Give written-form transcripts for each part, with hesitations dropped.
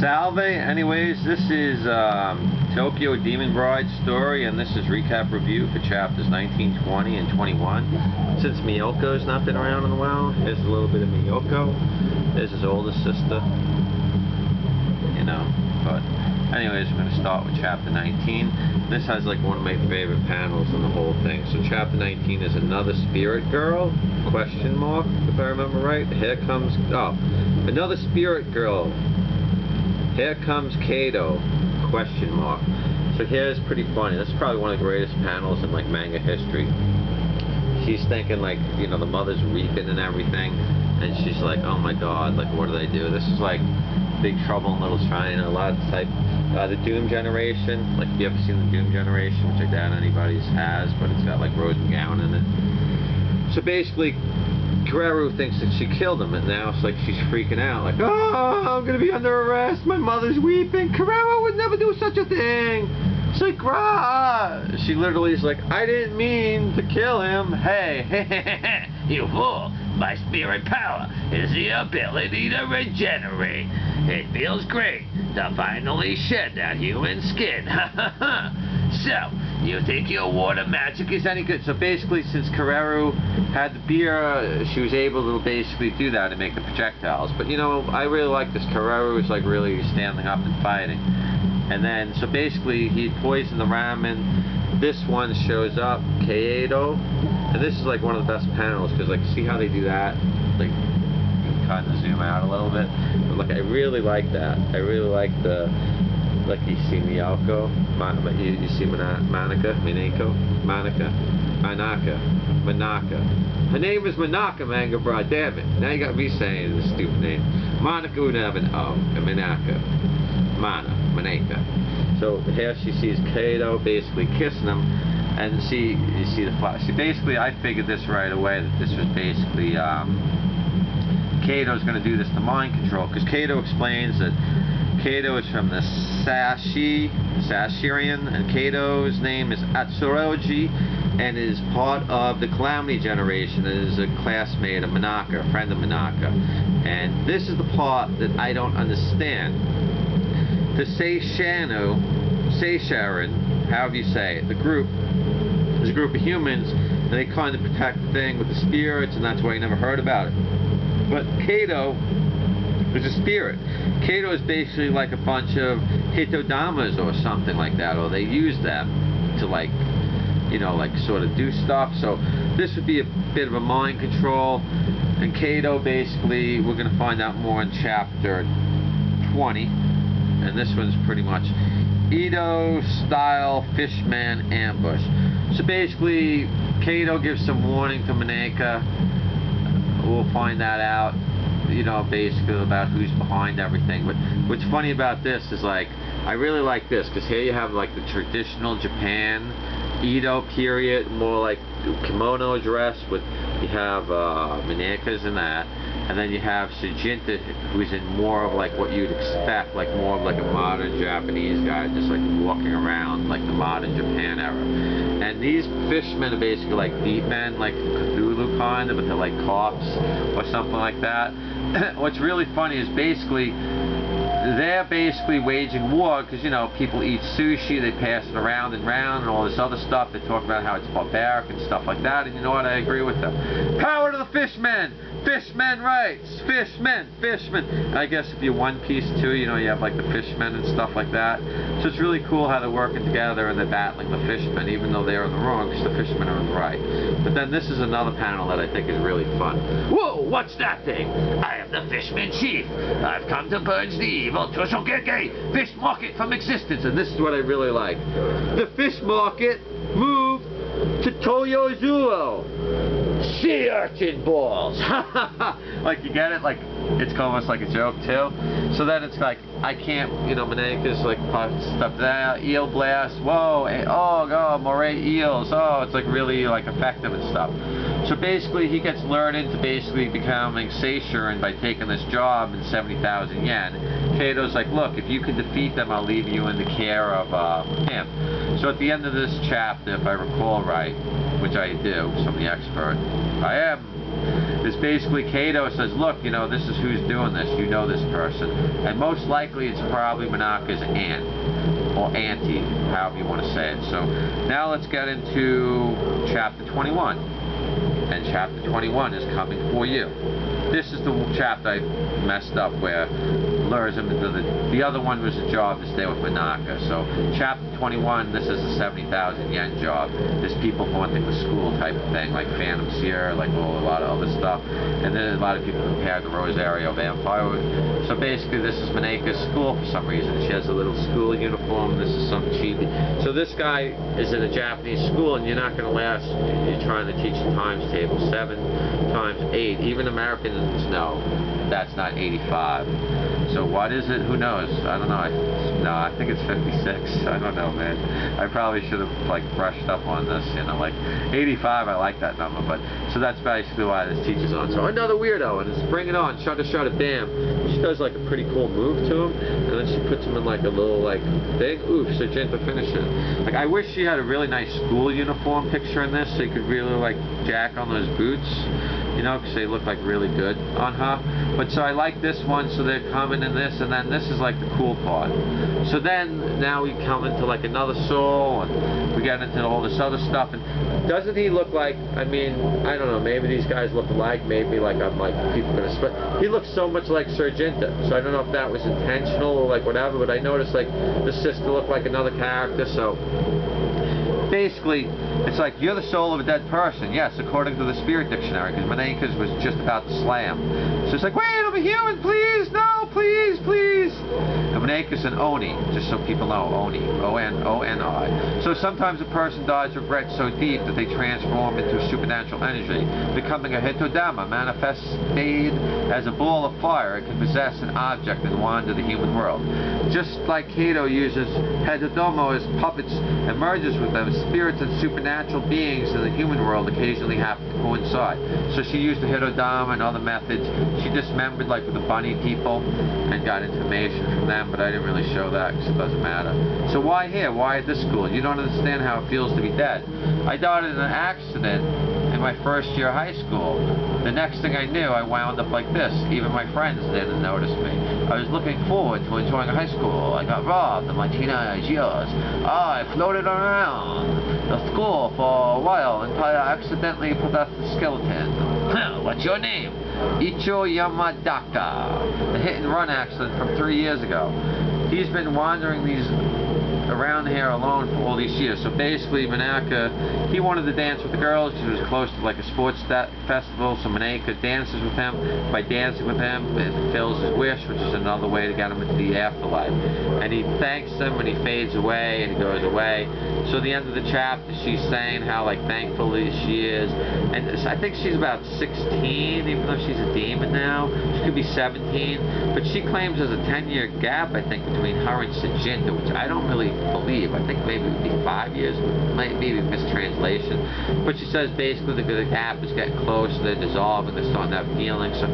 Salve. Anyways, this is Tokyo Demon Bride story, and this is recap review for chapters 19, 20, and 21. Since Myako's not been around in a while, here's a little bit of Myaako. There's his older sister. You know, but anyways, we're going to start with chapter 19. This has like one of my favorite panels in the whole thing. So chapter 19 is another spirit girl, question mark, if I remember right. Here comes, oh, another spirit girl. Here comes Kaido, question mark. So here's pretty funny. This is probably one of the greatest panels in like manga history. She's thinking like, you know, the mother's weeping and everything, and she's like, oh my god, like what do they do? This is like Big Trouble in Little China, a lot of type, the Doom Generation. Like, if you ever seen the Doom Generation, which I doubt anybody's has, but it's got like Rose and Gown in it. So basically, Keroru thinks that she killed him, and now it's like she's freaking out, like, oh, I'm gonna be under arrest, my mother's weeping, Keroru would never do such a thing. It's like, rah! She literally is like, I didn't mean to kill him. Hey, you fool! My spirit power is the ability to regenerate. It feels great to finally shed that human skin. So, you think your water magic is any good? So basically, since Keroru had the beer, she was able to basically do that and make the projectiles. But you know, I really like this. Keroru is like really standing up and fighting. And then, so basically, he poisoned the ramen. This one shows up, Kaido. And this is like one of the best panels, because like, see how they do that? Like, you can kind of zoom out a little bit. But like, I really like that. I really like the, like you see Myaako, you see Manaka, Manaka. Her name is Manaka, manga bro, damn it. Now you got me saying this stupid name. Manaka would have an O, and Manaka. Manaka. So here she sees Kaido basically kissing him, and see, you see the flash. See, basically, I figured this right away, that this was basically Kaido's going to do this to mind control, because Kaido explains that Kaido is from the Saishiren, and Kaido's name is Atsuroji, and is part of the Calamity Generation, and is a classmate of Manaka, a friend of Manaka. And this is the part that I don't understand. The Saishiren, however you say it, the group, is a group of humans, and they kind of protect the thing with the spirits, and that's why you never heard about it. But Kaido is a spirit. Kaido is basically like a bunch of Hitodamas or something like that, or they use them to like, you know, like sort of do stuff. So this would be a bit of a mind control, and Kaido basically, we're going to find out more in chapter 20. And this one's pretty much Edo-Style Fishmen ambush. So basically, Kaido gives some warning to Manaka. We'll find that out, you know, basically about who's behind everything. But what's funny about this is, like, I really like this, because here you have like the traditional Japan Edo period, more like kimono dress, with, you have Manaka's in that. And then you have SirJinta, who's in more of like what you'd expect, like more of like a modern Japanese guy, just like walking around like the modern Japan era. And these fishmen are basically like deep men, like Cthulu kind of, but they're like cops or something like that. What's really funny is basically, they're basically waging war, because, you know, people eat sushi, they pass it around and round and all this other stuff. They talk about how it's barbaric and stuff like that, and you know what, I agree with them. Power to the fishmen! Fishmen rights! Fishmen! Fishmen! And I guess if you're One Piece too, you know, you have like the fishmen and stuff like that. So it's really cool how they're working together and they're battling the fishmen, even though they're in the wrong, because the fishmen are in the right. But then this is another panel that I think is really fun. Whoa, what's that thing? I am the Fishman Chief. I've come to purge the evil Toshogege fish market from existence. And this is what I really like. The fish market moved to Toyozuo. Sea urchin balls. Like, you get it? Like, it's almost like a joke too. So then it's like, I can't, you know, Manaka's like stuff there, eel blast, whoa, oh god, moray eels, oh, it's like really like effective and stuff. So basically he gets lured into basically becoming Saishiren by taking this job in 70,000 yen. Kaido's like, look, if you can defeat them, I'll leave you in the care of him. So at the end of this chapter, if I recall right, which I do, so I'm the expert, I am, is Because basically Kaido says, look, you know, this is who's doing this. You know this person. And most likely it's probably Manaka's aunt. Or auntie, however you want to say it. So now let's get into chapter 21. And chapter 21 is coming for you. This is the chapter I messed up where lures him into the other one was a job to stay with Manaka. So chapter 21, this is a 70,000 yen job. There's people haunting the school type of thing, like phantoms here, like a lot of other stuff. And then a lot of people compare the Rosario vampire. So basically this is Manaka's school for some reason. She has a little school uniform. This is some chibi. So this guy is in a Japanese school, and you're not going to last. You're trying to teach the times table. 7 times 8. Even Americans know that's not 85. So what is it? Who knows? I don't know. I think it's 56. I don't know, man. I probably should have like brushed up on this, you know, like 85. I like that number, but so that's basically why this teacher's on. So another weirdo, and it's bring it on, shut it, bam. She does like a pretty cool move to him, and then she puts him in like a little like thing. Oof, SirJinta finishes. Like I wish she had a really nice school uniform picture in this, so you could really like jack on those boots. You know, because they look like really good on her. But so I like this one, so they're coming in this, and then this is like the cool part. So then, now we come into like another soul, and we get into all this other stuff, and doesn't he look like, I mean, I don't know, maybe these guys look alike, maybe like I'm like, people are gonna split. He looks so much like SirJinta, so I don't know if that was intentional or like whatever, but I noticed like the sister looked like another character, so basically, it's like, you're the soul of a dead person. Yes, according to the Spirit Dictionary, because Manaka's was just about to slam. So it's like, wait, I'm a human, please, no, please, please. And Manaka's an Oni, just so people know, Oni, O-N-O-N-I. So sometimes a person dies of regret so deep that they transform into supernatural energy, becoming a Hitodama, manifests made as a ball of fire. It can possess an object and wander the human world. Just like Kaido uses Hitodama as puppets and merges with them, spirits and supernatural beings in the human world occasionally happen to coincide. So she used the Hitodama and other methods. She dismembered like with the bunny people and got information from them, but I didn't really show that because it doesn't matter. So why here? Why at this school? You don't understand how it feels to be dead. I died in an accident in my first year of high school. The next thing I knew, I wound up like this. Even my friends didn't notice me. I was looking forward to enjoying high school. I got robbed in my teenage years. I floated around the school for a while until I accidentally possessed a skeleton. What's your name? Icho Yamadaka. The hit and run accident from 3 years ago. He's been wandering around here alone for all these years. So basically Manaka, he wanted to dance with the girls. She was close to like a sports festival, so Manaka dances with him. By dancing with him, it fulfills his wish, which is another way to get him into the afterlife. And he thanks him and he fades away and he goes away. So at the end of the chapter, she's saying how like thankfully she is, and I think she's about 16, even though she's a demon now. She could be 17, but she claims there's a 10-year gap, I think, between her and SirJinta, which I don't really believe. I think maybe it would be 5 years, maybe a mistranslation. But she says basically the gap is getting close, they're dissolving, they're starting to have feelings. So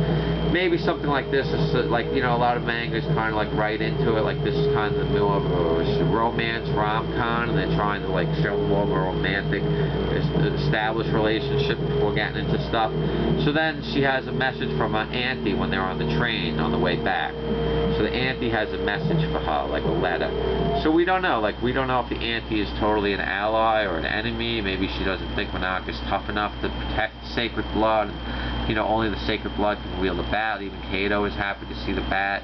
maybe something like this is like, you know, a lot of mangas kind of like right into it, like this is kind of more of a romance rom-com, and they're trying to like show more of a romantic established relationship before getting into stuff. So then she has a message from her auntie when they're on the train on the way back. So the auntie has a message for her, like a letter. So we don't know, like we don't know if the auntie is totally an ally or an enemy. Maybe she doesn't think Manaka is tough enough to protect the sacred blood. You know, only the sacred blood can wield the bat. Even Kaido is happy to see the bat.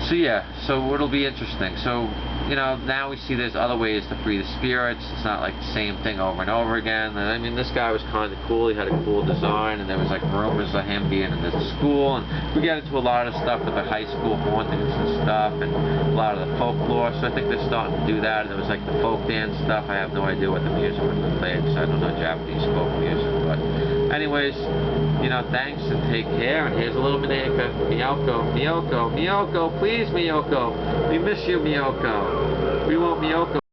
So yeah, so it'll be interesting. So, you know, now we see there's other ways to free the spirits. It's not like the same thing over and over again. And I mean, this guy was kind of cool. He had a cool design, and there was like rumors of him being in the school. And we get into a lot of stuff with the high school hauntings and stuff, and a lot of the folklore. So I think they're starting to do that. There was like the folk dance stuff. I have no idea what the music would be played, because I don't know Japanese folk music. But anyways, you know, thanks and take care. And here's a little Manaka. Myaako, Myaako, Myaako, please Myaako. We miss you, Myaako. We want Myaako.